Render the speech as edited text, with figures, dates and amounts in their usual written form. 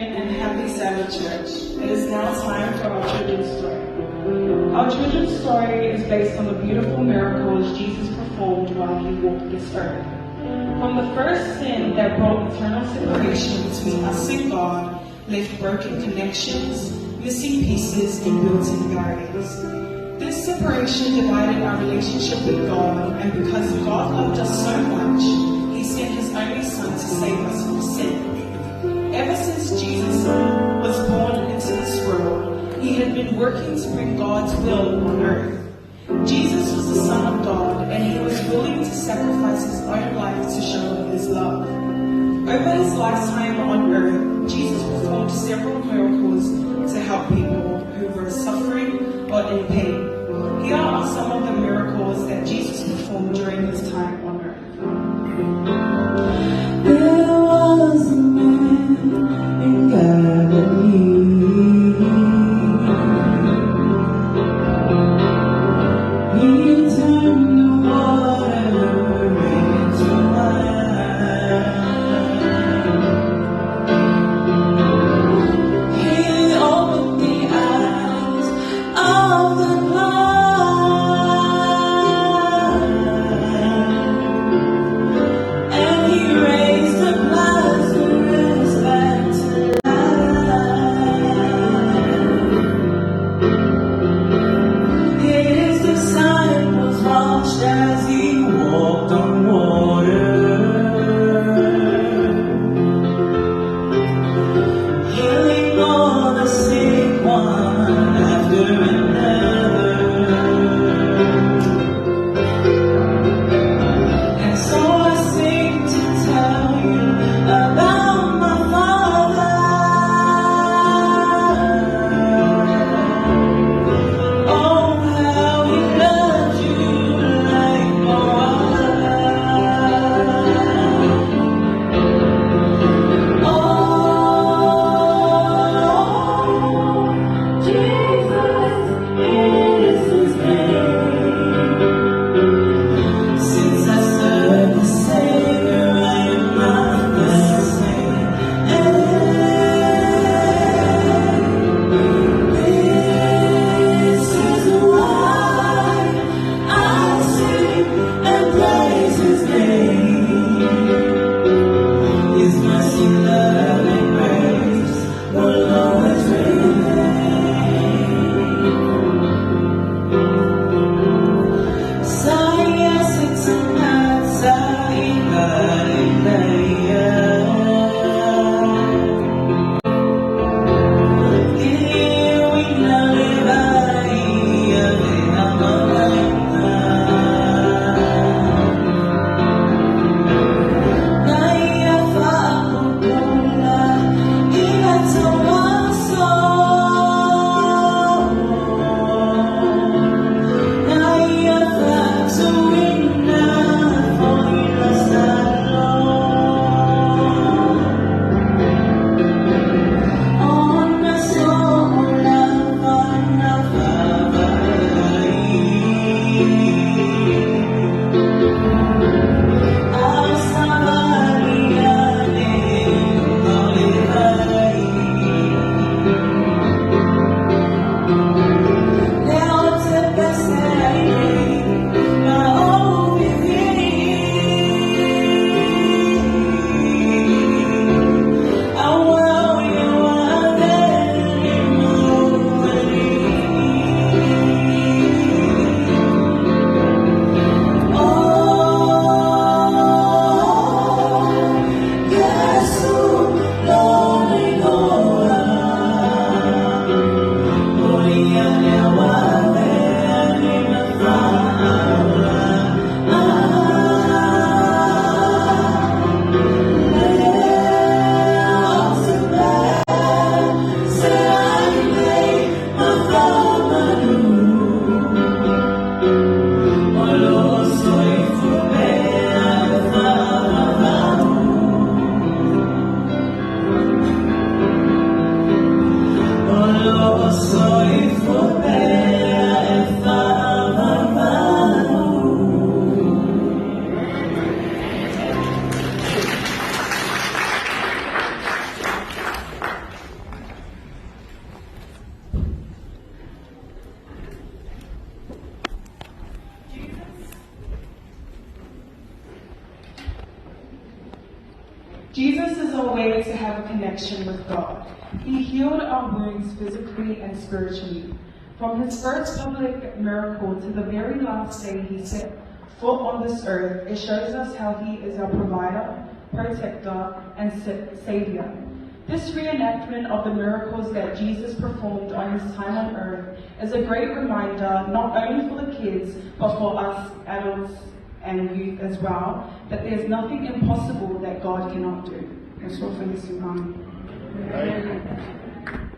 And happy Sabbath, church. It is now time for our children's story. Our children's story is based on the beautiful miracles Jesus performed while he walked this earth. From the first sin that brought eternal separation between us and God, left broken connections, missing pieces, and built-in barriers. This separation divided our relationship with God, and because God loved us so much, he sent his only Son to save us from sin. Ever since Jesus was born into this world, he had been working to bring God's will on earth. Jesus was the Son of God, and he was willing to sacrifice his own life to show his love. Over his lifetime on earth, Jesus performed several miracles to help people who were suffering or in pain. Here are some of the miracles that Jesus performed during his time on earth. There was a man in Galilee. He turned the water into wine. Jesus is a way to have a connection with God. He healed our wounds physically and spiritually. From his first public miracle to the very last day he set foot on this earth, it shows us how he is our provider, protector, and savior. This reenactment of the miracles that Jesus performed on his time on earth is a great reminder, not only for the kids, but for us adults and youth as well, that there's nothing impossible that God cannot do. That's all for this in mind.